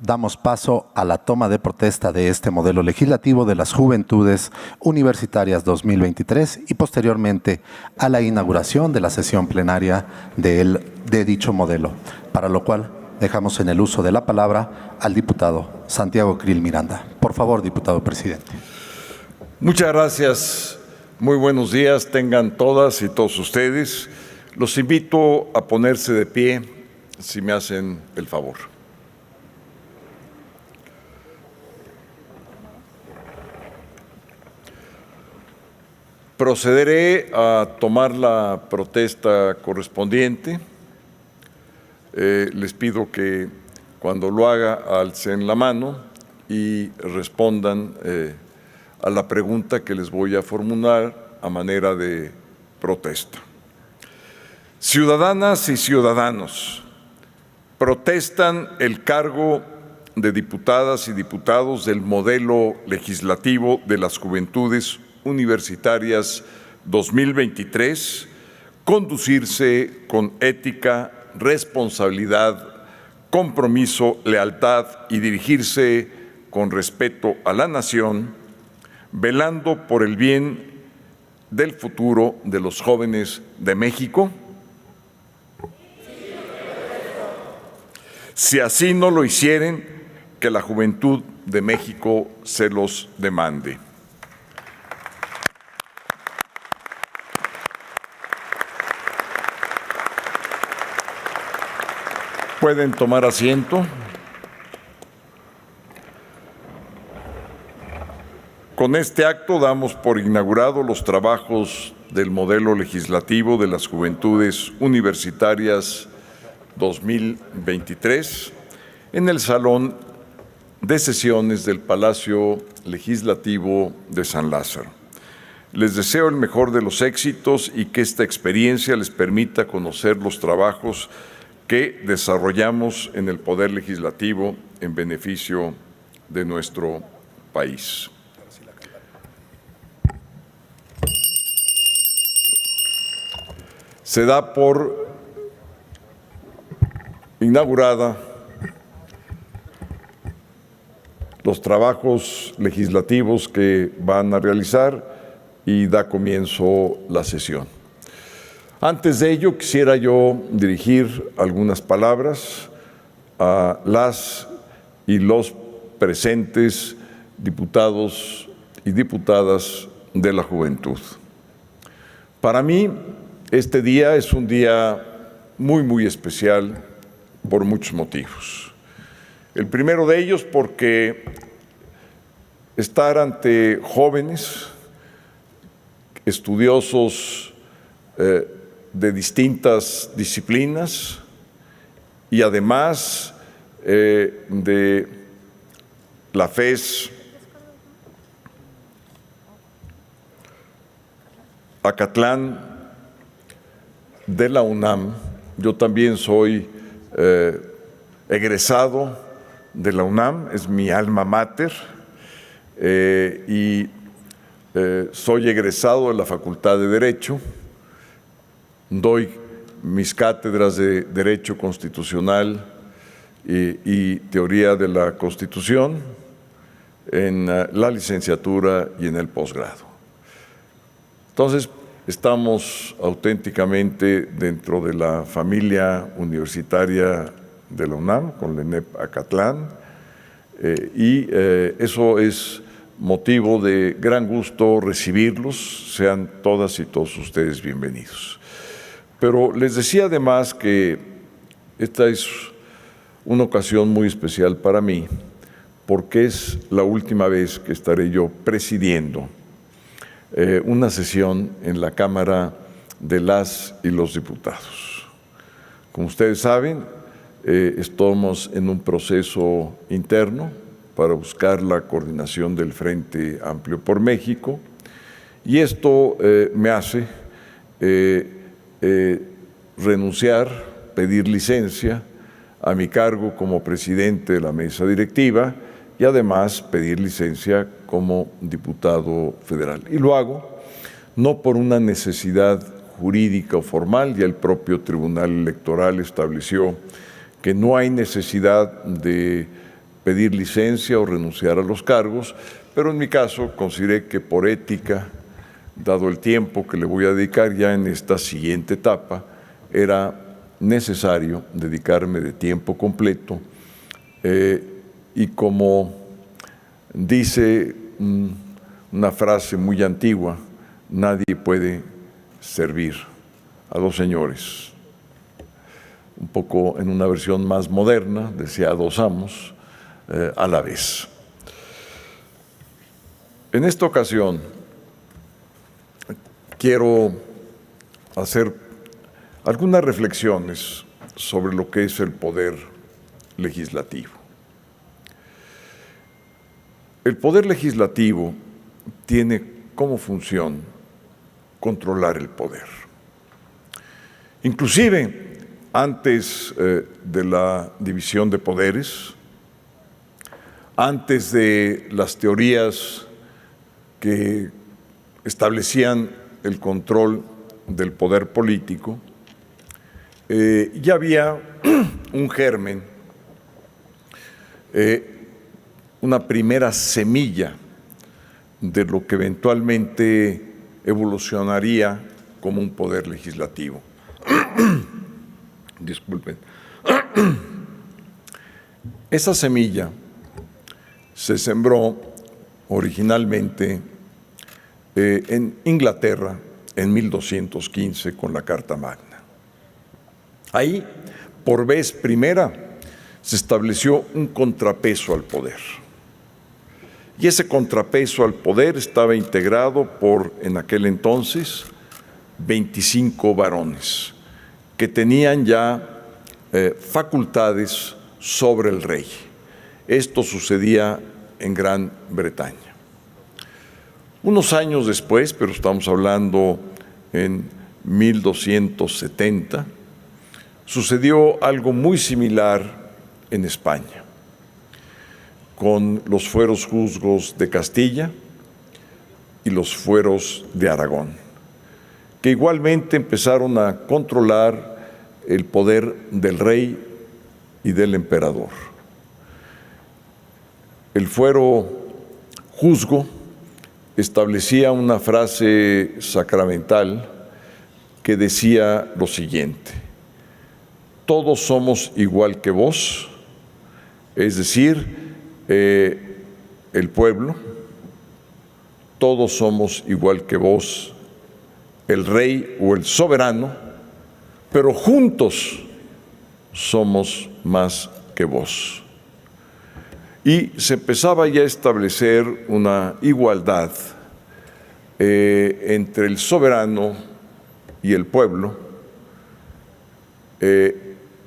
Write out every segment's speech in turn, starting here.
damos paso a la toma de protesta de este modelo legislativo de las Juventudes Universitarias 2023 y posteriormente a la inauguración de la sesión plenaria de dicho modelo, para lo cual dejamos en el uso de la palabra al diputado Santiago Krill Miranda. Por favor, diputado presidente. Muchas gracias. Muy buenos días tengan todas y todos ustedes. Los invito a ponerse de pie, si me hacen el favor. Procederé a tomar la protesta correspondiente. Les pido que cuando lo haga alcen la mano y respondan a la pregunta que les voy a formular a manera de protesta. Ciudadanas y ciudadanos, protestan el cargo de diputadas y diputados del modelo legislativo de las Juventudes Universitarias 2023, conducirse con ética, responsabilidad, compromiso, lealtad y dirigirse con respeto a la nación, velando por el bien del futuro de los jóvenes de México. Si así no lo hicieren, que la juventud de México se los demande. Pueden tomar asiento. Con este acto damos por inaugurado los trabajos del modelo legislativo de las Juventudes Universitarias 2023 en el Salón de Sesiones del Palacio Legislativo de San Lázaro. Les deseo el mejor de los éxitos y que esta experiencia les permita conocer los trabajos que desarrollamos en el Poder Legislativo en beneficio de nuestro país. Se da por inaugurada los trabajos legislativos que van a realizar y da comienzo la sesión. Antes de ello, quisiera yo dirigir algunas palabras a las y los presentes diputados y diputadas de la juventud. Para mí, este día es un día muy especial por muchos motivos. El primero de ellos porque estar ante jóvenes, estudiosos de distintas disciplinas y además de la FES Acatlán, de la UNAM. Yo también soy egresado de la UNAM, es mi alma mater, y soy egresado de la Facultad de Derecho. Doy mis cátedras de Derecho Constitucional y Teoría de la Constitución en la licenciatura y en el posgrado. Entonces, estamos auténticamente dentro de la familia universitaria de la UNAM, con la ENEP Acatlán, y eso es motivo de gran gusto recibirlos. Sean todas y todos ustedes bienvenidos. Pero les decía además que esta es una ocasión muy especial para mí, porque es la última vez que estaré yo presidiendo una sesión en la Cámara de las y los Diputados. Como ustedes saben, estamos en un proceso interno para buscar la coordinación del Frente Amplio por México, y esto me hace renunciar, pedir licencia a mi cargo como presidente de la mesa directiva y además pedir licencia como diputado federal. Y lo hago no por una necesidad jurídica o formal, ya el propio Tribunal Electoral estableció que no hay necesidad de pedir licencia o renunciar a los cargos, pero en mi caso consideré que por ética, dado el tiempo que le voy a dedicar ya en esta siguiente etapa, era necesario dedicarme de tiempo completo y como dice una frase muy antigua, nadie puede servir a dos señores. Un poco en una versión más moderna, decía a dos amos a la vez. En esta ocasión quiero hacer algunas reflexiones sobre lo que es el poder legislativo. El poder legislativo tiene como función controlar el poder. Inclusive, antes de la división de poderes, antes de las teorías que establecían el control del poder político, ya había un germen, una primera semilla de lo que eventualmente evolucionaría como un poder legislativo. Disculpen. Esa semilla se sembró originalmente en Inglaterra en 1215 con la Carta Magna. Ahí, por vez primera, se estableció un contrapeso al poder. Y ese contrapeso al poder estaba integrado por, en aquel entonces, 25 varones que tenían ya facultades sobre el rey. Esto sucedía en Gran Bretaña. Unos años después, pero estamos hablando en 1270, sucedió algo muy similar en España, con los fueros juzgos de Castilla y los fueros de Aragón, que igualmente empezaron a controlar el poder del rey y del emperador. El fuero juzgo establecía una frase sacramental que decía lo siguiente: todos somos igual que vos, es decir, el pueblo, todos somos igual que vos, el rey o el soberano, pero juntos somos más que vos. Y se empezaba ya a establecer una igualdad entre el soberano y el pueblo,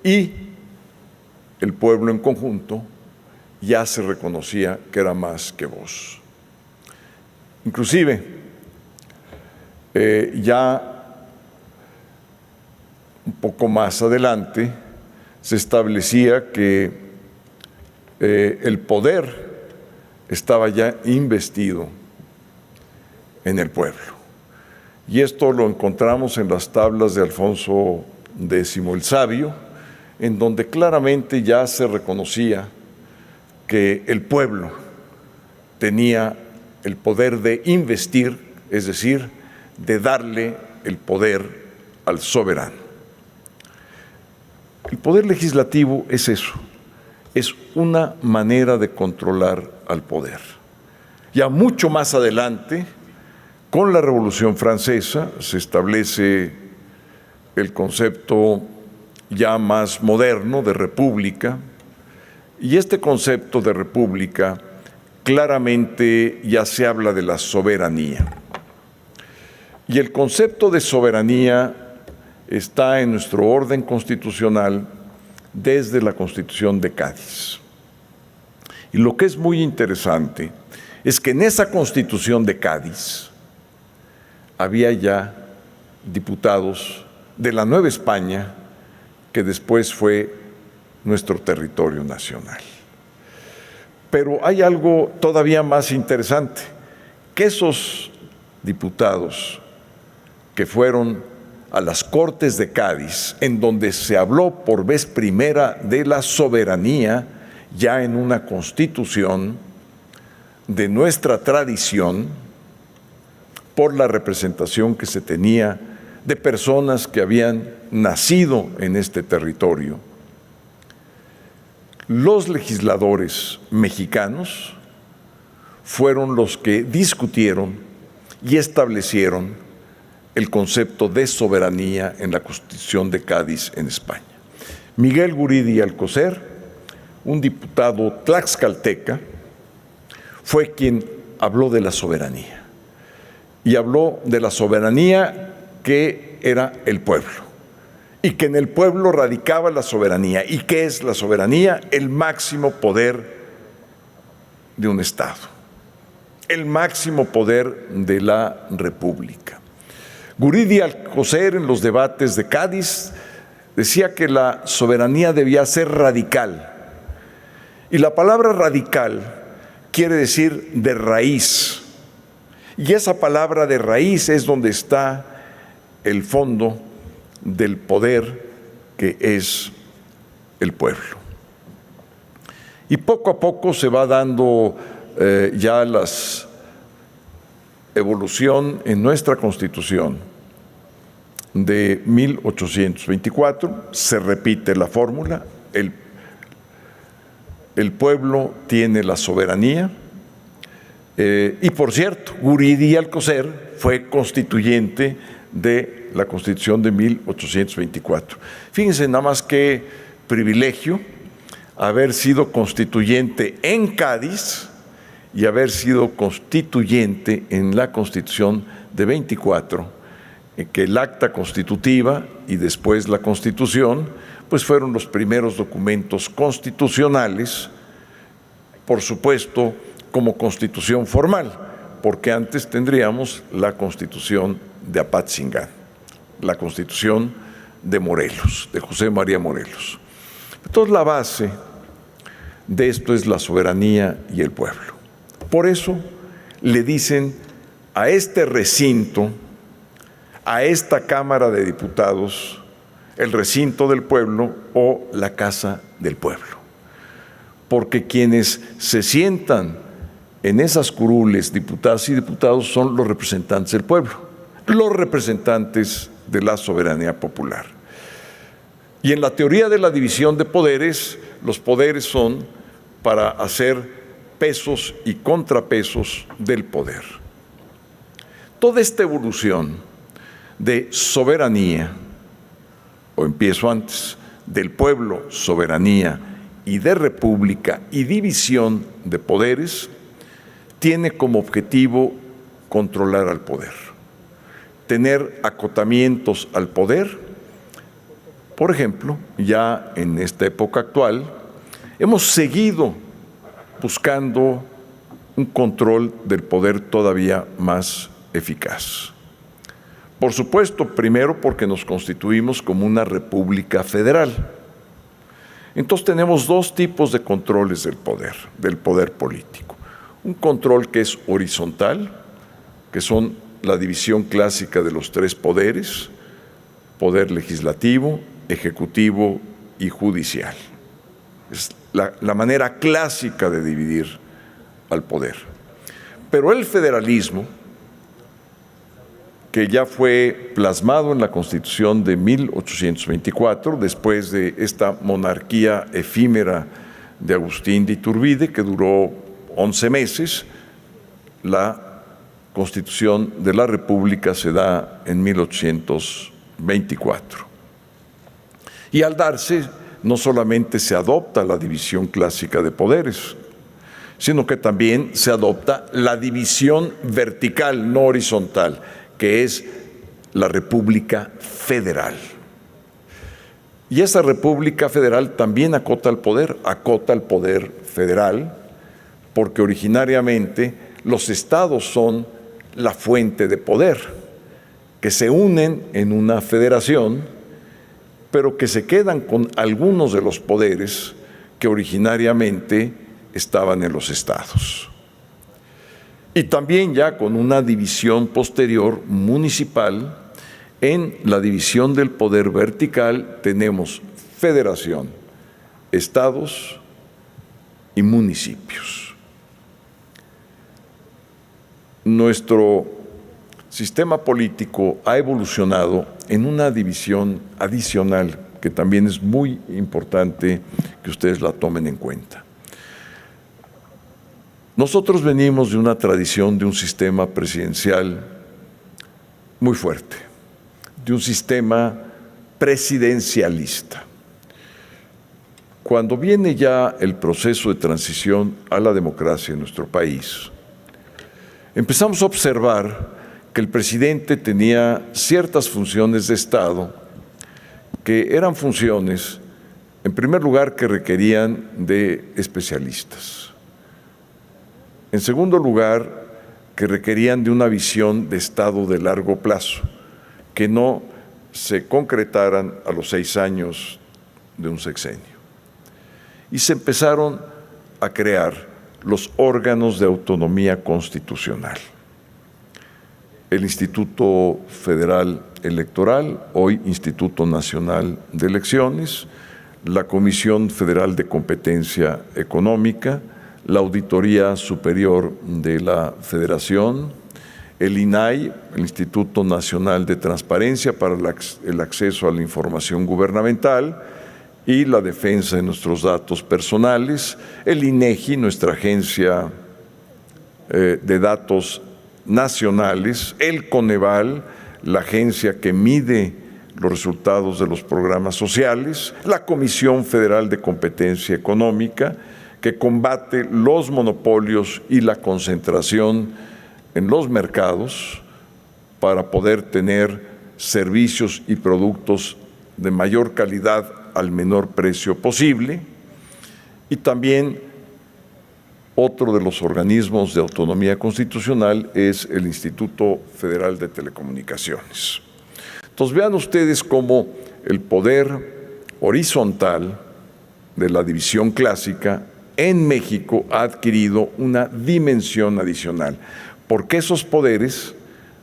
y el pueblo en conjunto ya se reconocía que era más que vos. Inclusive, ya un poco más adelante se establecía que el poder estaba ya investido en el pueblo. Y esto lo encontramos en las tablas de Alfonso X el Sabio, en donde claramente ya se reconocía que el pueblo tenía el poder de investir, es decir, de darle el poder al soberano. El poder legislativo es eso, es una manera de controlar al poder. Ya mucho más adelante, con la Revolución Francesa, se establece el concepto ya más moderno de república, y este concepto de república claramente ya se habla de la soberanía. Y el concepto de soberanía está en nuestro orden constitucional desde la Constitución de Cádiz. Y lo que es muy interesante es que en esa Constitución de Cádiz había ya diputados de la Nueva España, que después fue nuestro territorio nacional. Pero hay algo todavía más interesante, que esos diputados que fueron a las Cortes de Cádiz, en donde se habló por vez primera de la soberanía ya en una constitución de nuestra tradición por la representación que se tenía de personas que habían nacido en este territorio. Los legisladores mexicanos fueron los que discutieron y establecieron el concepto de soberanía en la Constitución de Cádiz en España. Miguel Guridi Alcocer, un diputado tlaxcalteca, fue quien habló de la soberanía. Y habló de la soberanía que era el pueblo. Y que en el pueblo radicaba la soberanía. ¿Y qué es la soberanía? El máximo poder de un Estado. El máximo poder de la República. Guridi Alcocer, en los debates de Cádiz, decía que la soberanía debía ser radical. Y la palabra radical quiere decir de raíz. Y esa palabra de raíz es donde está el fondo del poder que es el pueblo. Y poco a poco se va dando ya la evolución en nuestra Constitución de 1824, se repite la fórmula, el pueblo tiene la soberanía. Y por cierto, Guridi Alcocer fue constituyente de la Constitución de 1824. Fíjense nada más qué privilegio haber sido constituyente en Cádiz y haber sido constituyente en la Constitución de 24, que el acta constitutiva y después la Constitución, pues fueron los primeros documentos constitucionales, por supuesto, como constitución formal, porque antes tendríamos la Constitución de Apatzingán, la Constitución de Morelos, de José María Morelos. Entonces, la base de esto es la soberanía y el pueblo. Por eso le dicen a este recinto, a esta Cámara de Diputados, el recinto del pueblo o la casa del pueblo. Porque quienes se sientan en esas curules, diputadas y diputados, son los representantes del pueblo, los representantes de la soberanía popular. Y en la teoría de la división de poderes, los poderes son para hacer pesos y contrapesos del poder. Toda esta evolución de soberanía, o empiezo antes, del pueblo, soberanía, y de república y división de poderes, tiene como objetivo controlar al poder, tener acotamientos al poder. Por ejemplo, ya en esta época actual, hemos seguido buscando un control del poder todavía más eficaz. Por supuesto, primero porque nos constituimos como una república federal. Entonces tenemos dos tipos de controles del poder político. Un control que es horizontal, que son la división clásica de los tres poderes, poder legislativo, ejecutivo y judicial. Es la manera clásica de dividir al poder. Pero el federalismo, que ya fue plasmado en la Constitución de 1824, después de esta monarquía efímera de Agustín de Iturbide, que duró 11 meses, la Constitución de la República se da en 1824. Y al darse, no solamente se adopta la división clásica de poderes, sino que también se adopta la división vertical, no horizontal, que es la República Federal. Y esa República Federal también acota el poder federal, porque originariamente los estados son la fuente de poder, que se unen en una federación, pero que se quedan con algunos de los poderes que originariamente estaban en los estados. Y también ya con una división posterior municipal, en la división del poder vertical tenemos federación, estados y municipios. Nuestro sistema político ha evolucionado en una división adicional que también es muy importante que ustedes la tomen en cuenta. Nosotros venimos de una tradición de un sistema presidencial muy fuerte, de un sistema presidencialista. Cuando viene ya el proceso de transición a la democracia en nuestro país, empezamos a observar que el presidente tenía ciertas funciones de Estado que eran funciones, en primer lugar, que requerían de especialistas. En segundo lugar, que requerían de una visión de Estado de largo plazo, que no se concretaran a los 6 años de un sexenio. Y se empezaron a crear los órganos de autonomía constitucional. El Instituto Federal Electoral, hoy Instituto Nacional de Elecciones, la Comisión Federal de Competencia Económica, la Auditoría Superior de la Federación, el INAI, el Instituto Nacional de Transparencia para el acceso a la información gubernamental y la defensa de nuestros datos personales, el INEGI, nuestra agencia de datos nacionales, el Coneval, la agencia que mide los resultados de los programas sociales, la Comisión Federal de Competencia Económica, que combate los monopolios y la concentración en los mercados para poder tener servicios y productos de mayor calidad al menor precio posible, y también otro de los organismos de autonomía constitucional es el Instituto Federal de Telecomunicaciones. Entonces vean ustedes cómo el poder horizontal de la división clásica en México ha adquirido una dimensión adicional, porque esos poderes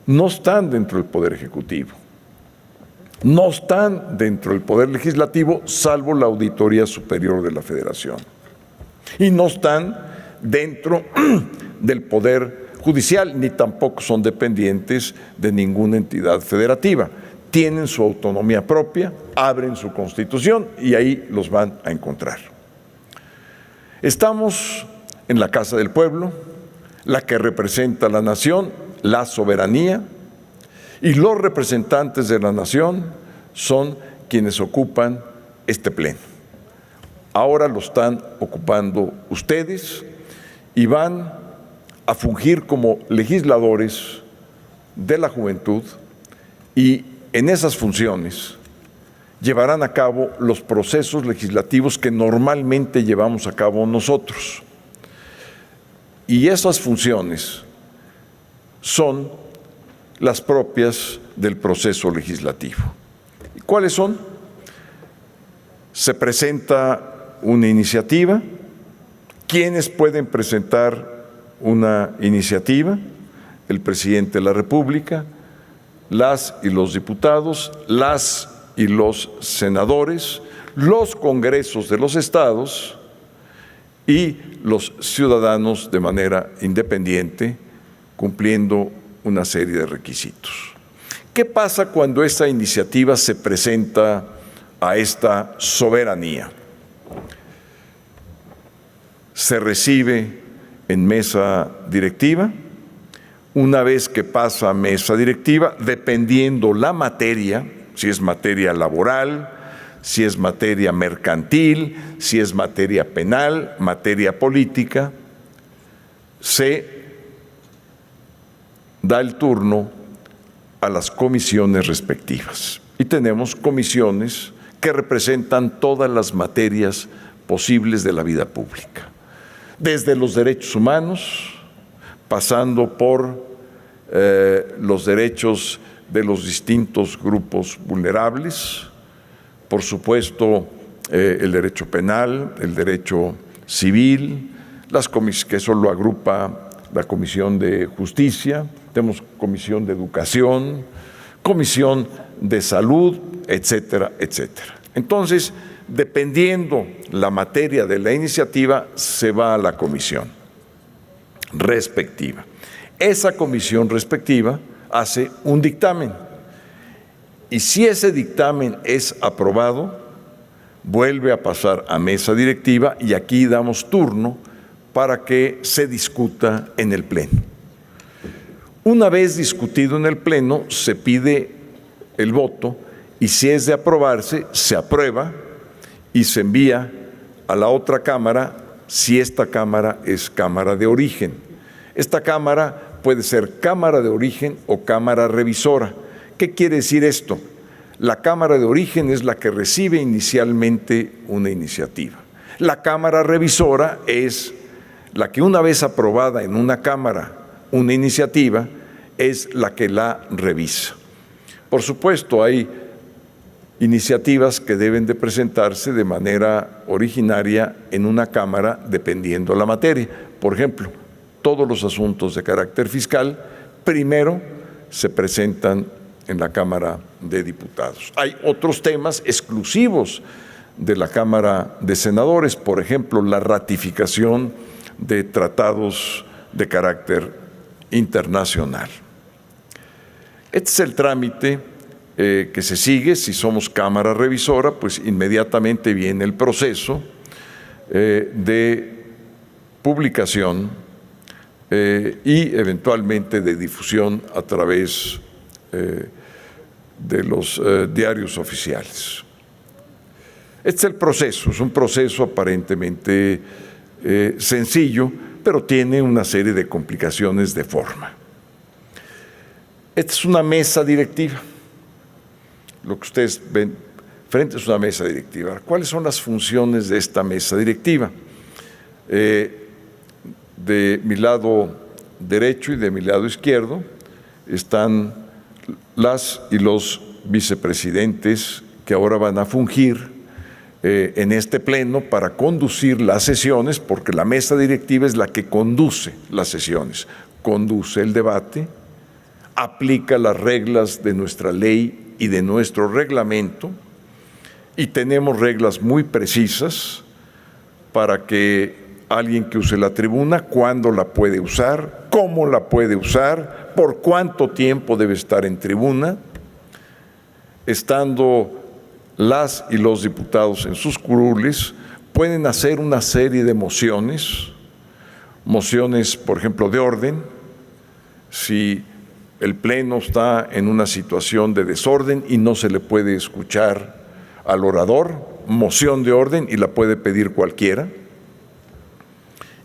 no están dentro del Poder Ejecutivo, no están dentro del Poder Legislativo, salvo la Auditoría Superior de la Federación, y no están dentro del Poder Judicial, ni tampoco son dependientes de ninguna entidad federativa. Tienen su autonomía propia, abren su Constitución y ahí los van a encontrar. Estamos en la Casa del Pueblo, la que representa a la nación, la soberanía, y los representantes de la nación son quienes ocupan este pleno. Ahora lo están ocupando ustedes y van a fungir como legisladores de la juventud, y en esas funciones llevarán a cabo los procesos legislativos que normalmente llevamos a cabo nosotros. Y esas funciones son las propias del proceso legislativo. ¿Y cuáles son? Se presenta una iniciativa. ¿Quiénes pueden presentar una iniciativa? El presidente de la República, las y los diputados, las y los senadores, los congresos de los estados y los ciudadanos de manera independiente, cumpliendo una serie de requisitos. ¿Qué pasa cuando esta iniciativa se presenta a esta soberanía? Se recibe en mesa directiva. Una vez que pasa a mesa directiva, dependiendo la materia, si es materia laboral, si es materia mercantil, si es materia penal, materia política, se da el turno a las comisiones respectivas. Y tenemos comisiones que representan todas las materias posibles de la vida pública, desde los derechos humanos, pasando por los derechos de los distintos grupos vulnerables, por supuesto el derecho penal, el derecho civil, que eso lo agrupa la Comisión de Justicia, tenemos Comisión de Educación, Comisión de Salud, etcétera, etcétera. Entonces, Dependiendo la materia de la iniciativa, se va a la comisión respectiva. Esa comisión respectiva hace un dictamen. Y si ese dictamen es aprobado, vuelve a pasar a mesa directiva y aquí damos turno para que se discuta en el Pleno. Una vez discutido en el Pleno, se pide el voto y si es de aprobarse, se aprueba y se envía a la otra Cámara si esta Cámara es Cámara de origen. Esta Cámara puede ser Cámara de origen o Cámara revisora. ¿Qué quiere decir esto? La Cámara de origen es la que recibe inicialmente una iniciativa. La Cámara revisora es la que, una vez aprobada en una Cámara una iniciativa, es la que la revisa. Por supuesto, hay iniciativas que deben de presentarse de manera originaria en una Cámara dependiendo la materia. Por ejemplo, todos los asuntos de carácter fiscal primero se presentan en la Cámara de Diputados. Hay otros temas exclusivos de la Cámara de Senadores, por ejemplo, la ratificación de tratados de carácter internacional. Este es el trámite que se sigue. Si somos Cámara revisora, pues inmediatamente viene el proceso de publicación y eventualmente de difusión a través de los diarios oficiales. Este es el proceso, es un proceso aparentemente sencillo, pero tiene una serie de complicaciones de forma. Esta es una mesa directiva. Lo que ustedes ven frente es una mesa directiva. ¿Cuáles son las funciones de esta mesa directiva? De mi lado derecho y de mi lado izquierdo están las y los vicepresidentes que ahora van a fungir en este pleno para conducir las sesiones, porque la mesa directiva es la que conduce las sesiones, conduce el debate, aplica las reglas de nuestra ley y de nuestro reglamento, y tenemos reglas muy precisas para que alguien que use la tribuna, cuándo la puede usar, cómo la puede usar, por cuánto tiempo debe estar en tribuna, estando las y los diputados en sus curules, pueden hacer una serie de mociones, por ejemplo, de orden. Si el pleno está en una situación de desorden y no se le puede escuchar al orador, moción de orden y la puede pedir cualquiera.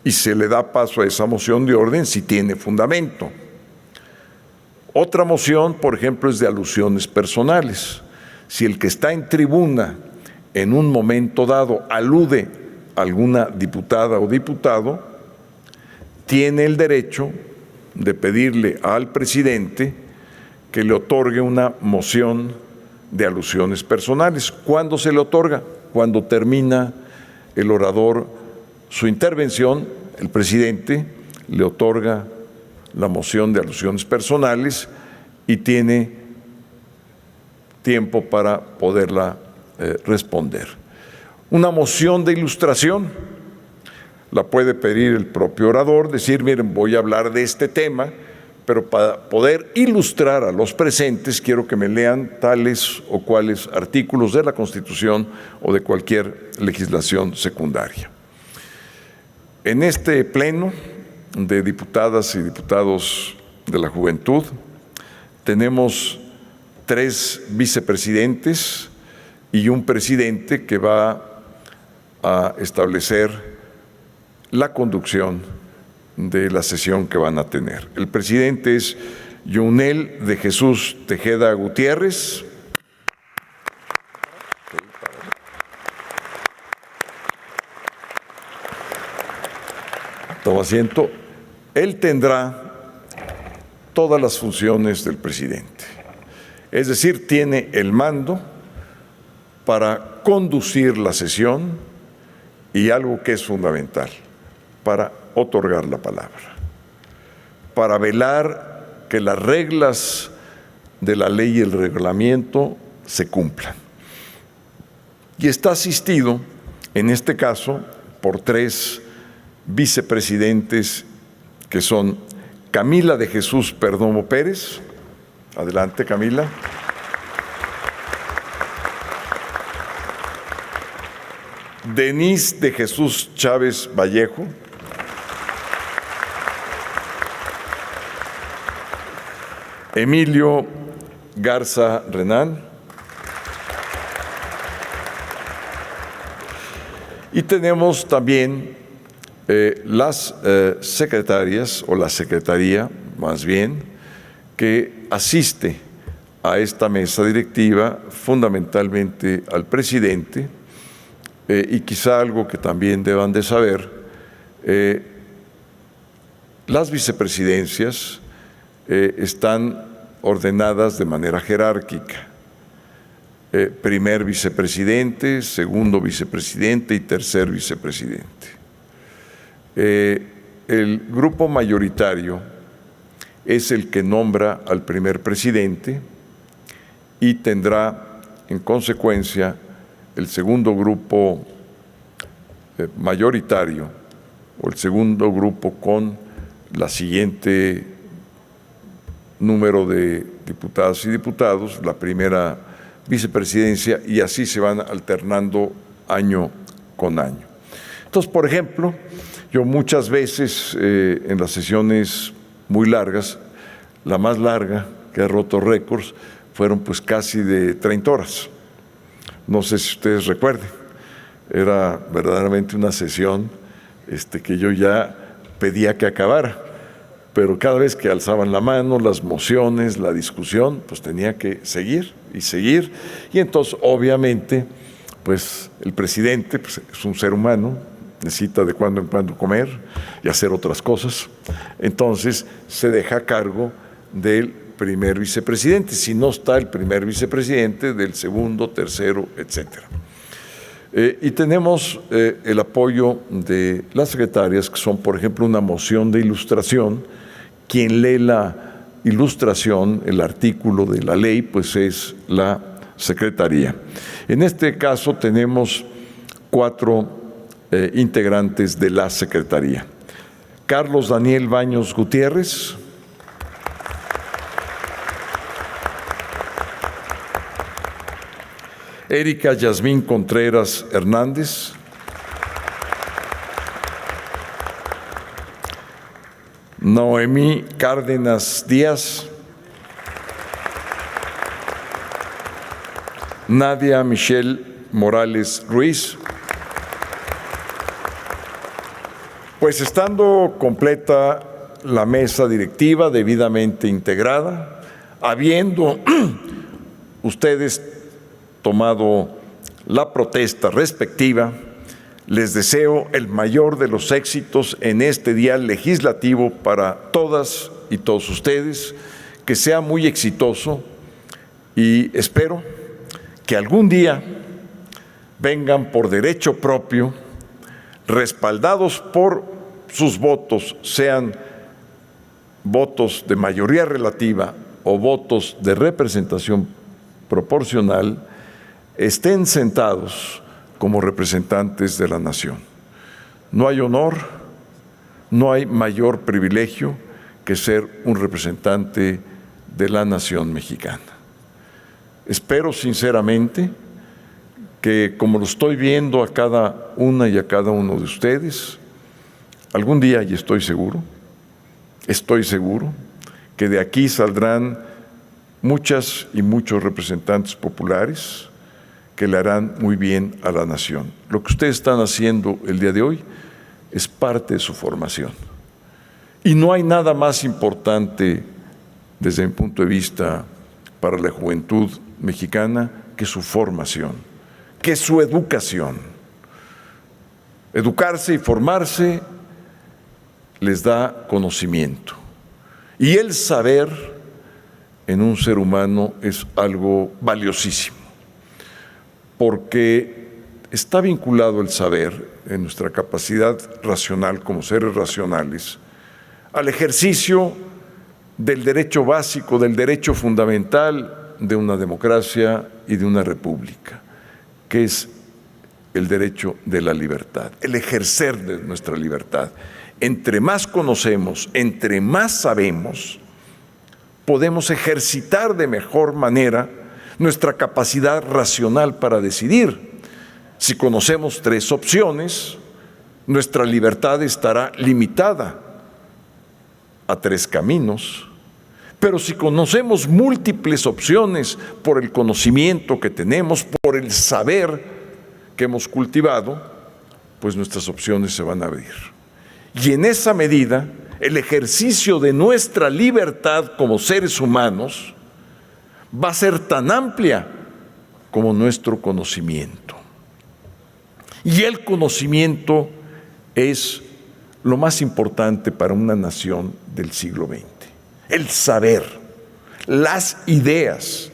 Y se le da paso a esa moción de orden si tiene fundamento. Otra moción, por ejemplo, es de alusiones personales. Si el que está en tribuna en un momento dado alude a alguna diputada o diputado, tiene el derecho de pedirle al presidente que le otorgue una moción de alusiones personales. ¿Cuándo se le otorga? Cuando termina el orador su intervención, el presidente le otorga la moción de alusiones personales y tiene tiempo para poderla responder. Una moción de ilustración la puede pedir el propio orador, decir, miren, voy a hablar de este tema, pero para poder ilustrar a los presentes quiero que me lean tales o cuales artículos de la Constitución o de cualquier legislación secundaria. En este pleno de diputadas y diputados de la Juventud tenemos 3 vicepresidentes y un presidente que va a establecer la conducción de la sesión que van a tener. El presidente es Yunel de Jesús Tejeda Gutiérrez. Toma asiento. Él tendrá todas las funciones del presidente. Es decir, tiene el mando para conducir la sesión y algo que es fundamental, para otorgar la palabra, para velar que las reglas de la ley y el reglamento se cumplan. y está asistido, en este caso, por 3 vicepresidentes que son Camila de Jesús Perdomo Pérez. Adelante, Camila. Denise de Jesús Chávez Vallejo. Emilio Garza Renán. Y tenemos también las secretarias, o la secretaría más bien, que asiste a esta mesa directiva, fundamentalmente al presidente, y quizá algo que también deban de saber, las vicepresidencias están ordenadas de manera jerárquica. Primer vicepresidente, segundo vicepresidente y tercer vicepresidente. El grupo mayoritario es el que nombra al primer presidente y tendrá, en consecuencia, el segundo grupo mayoritario o el segundo grupo con la siguiente número de diputadas y diputados, la primera vicepresidencia, y así se van alternando año con año. Entonces, por ejemplo, yo muchas veces en las sesiones muy largas, la más larga que ha roto récords, fueron pues casi de 30 horas. No sé si ustedes recuerden, era verdaderamente una sesión que yo ya pedía que acabara, pero cada vez que alzaban la mano, las mociones, la discusión, pues tenía que seguir y seguir, y entonces obviamente pues el presidente pues, es un ser humano, necesita de cuando en cuando comer y hacer otras cosas, entonces se deja a cargo del primer vicepresidente, si no está el primer vicepresidente, del segundo, tercero, etcétera. Y tenemos el apoyo de las secretarias, que son, por ejemplo, una moción de ilustración. Quien lee la ilustración, el artículo de la ley, pues es la secretaría. En este caso tenemos 4 integrantes de la secretaría. Carlos Daniel Baños Gutiérrez. Erika Yasmín Contreras Hernández. Noemí Cárdenas Díaz. Nadia Michelle Morales Ruiz. Pues estando completa la mesa directiva, debidamente integrada, habiendo ustedes tomado la protesta respectiva, les deseo el mayor de los éxitos en este día legislativo para todas y todos ustedes, que sea muy exitoso, y espero que algún día vengan por derecho propio, respaldados por sus votos, sean votos de mayoría relativa o votos de representación proporcional, estén sentados como representantes de la nación. No hay honor, no hay mayor privilegio que ser un representante de la nación mexicana. Espero sinceramente que, como lo estoy viendo a cada una y a cada uno de ustedes, algún día, y estoy seguro que de aquí saldrán muchas y muchos representantes populares que le harán muy bien a la nación. Lo que ustedes están haciendo el día de hoy es parte de su formación. Y no hay nada más importante, desde mi punto de vista, para la juventud mexicana que su formación, que su educación. Educarse y formarse les da conocimiento. Y el saber en un ser humano es algo valiosísimo, porque está vinculado el saber en nuestra capacidad racional como seres racionales al ejercicio del derecho básico, del derecho fundamental de una democracia y de una república, que es el derecho de la libertad, el ejercer de nuestra libertad. Entre más conocemos, entre más sabemos, podemos ejercitar de mejor manera nuestra capacidad racional para decidir. Si conocemos 3 opciones, nuestra libertad estará limitada a 3 caminos. Pero si conocemos múltiples opciones por el conocimiento que tenemos, por el saber que hemos cultivado, pues nuestras opciones se van a abrir. Y en esa medida, el ejercicio de nuestra libertad como seres humanos va a ser tan amplia como nuestro conocimiento. Y el conocimiento es lo más importante para una nación del siglo XX. El saber, las ideas,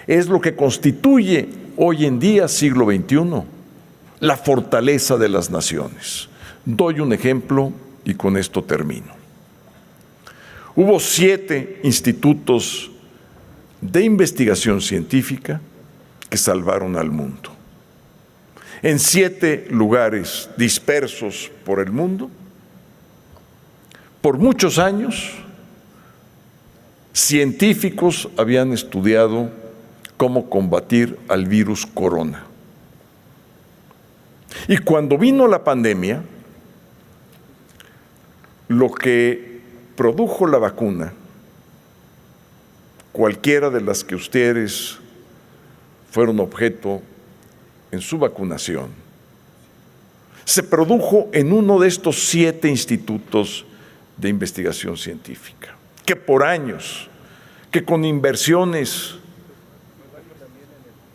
es lo que constituye hoy en día, siglo XXI, la fortaleza de las naciones. Doy un ejemplo y con esto termino. Hubo 7 institutos de investigación científica que salvaron al mundo. En 7 lugares dispersos por el mundo, por muchos años, científicos habían estudiado cómo combatir al virus corona. Y cuando vino la pandemia, lo que produjo la vacuna, cualquiera de las que ustedes fueron objeto en su vacunación, se produjo en uno de estos 7 institutos de investigación científica, que por años, que con inversiones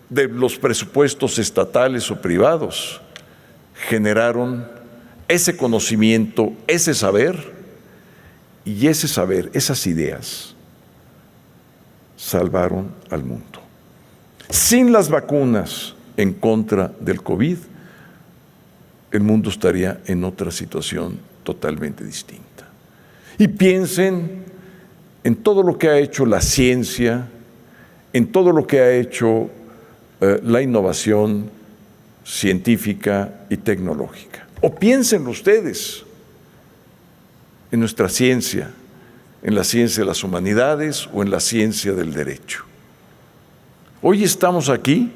de los presupuestos estatales o privados, generaron ese conocimiento, ese saber, y ese saber, esas ideas, salvaron al mundo. Sin las vacunas en contra del COVID, el mundo estaría en otra situación totalmente distinta. Y piensen en todo lo que ha hecho la ciencia, en todo lo que ha hecho la innovación científica y tecnológica. O piensen ustedes en nuestra ciencia, en la ciencia de las humanidades o en la ciencia del derecho. Hoy estamos aquí,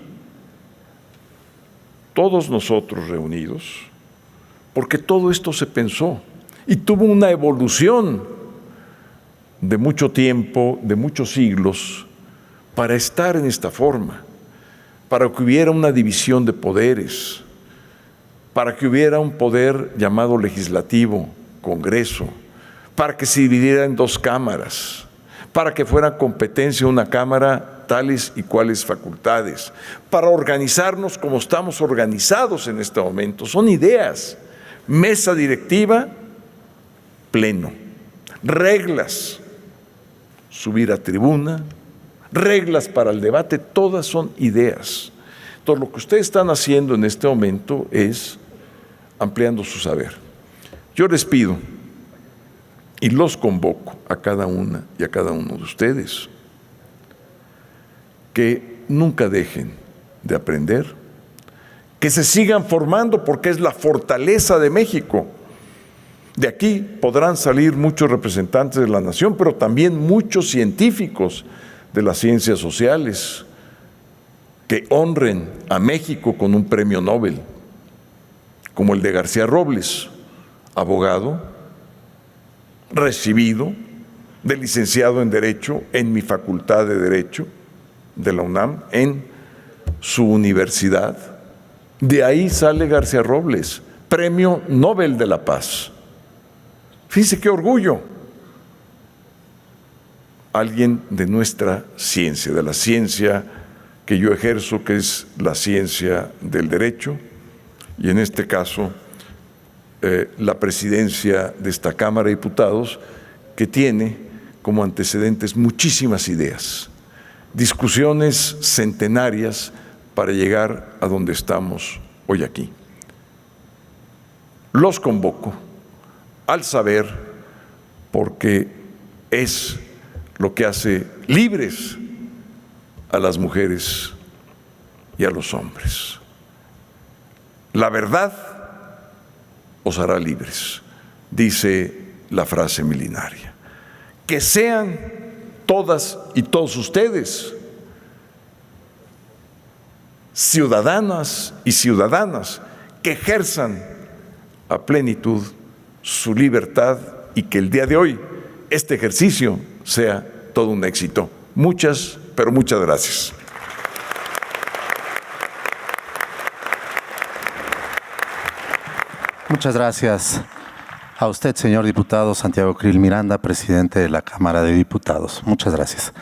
todos nosotros reunidos, porque todo esto se pensó y tuvo una evolución de mucho tiempo, de muchos siglos, para estar en esta forma, para que hubiera una división de poderes, para que hubiera un poder llamado legislativo, Congreso, para que se dividiera en 2 cámaras, para que fuera competencia una cámara tales y cuales facultades, para organizarnos como estamos organizados en este momento. Son ideas, mesa directiva, pleno, reglas, subir a tribuna, reglas para el debate, todas son ideas. Entonces, lo que ustedes están haciendo en este momento es ampliando su saber. Yo les pido y los convoco a cada una y a cada uno de ustedes que nunca dejen de aprender, que se sigan formando porque es la fortaleza de México. De aquí podrán salir muchos representantes de la nación, pero también muchos científicos de las ciencias sociales que honren a México con un premio Nobel, como el de García Robles, abogado, recibido, de licenciado en Derecho en mi Facultad de Derecho de la UNAM, en su universidad. De ahí sale García Robles, premio Nobel de la Paz. Fíjense qué orgullo. Alguien de nuestra ciencia, de la ciencia que yo ejerzo, que es la ciencia del derecho, y en este caso la presidencia de esta Cámara de Diputados, que tiene como antecedentes muchísimas ideas, discusiones centenarias para llegar a donde estamos hoy aquí. Los convoco al saber, porque es lo que hace libres a las mujeres y a los hombres. La verdad os hará libres, dice la frase milenaria. Que sean todas y todos ustedes ciudadanas y ciudadanas que ejerzan a plenitud su libertad y que el día de hoy este ejercicio sea todo un éxito. Muchas, pero muchas gracias. Muchas gracias a usted, señor diputado Santiago Krill Miranda, presidente de la Cámara de Diputados. Muchas gracias.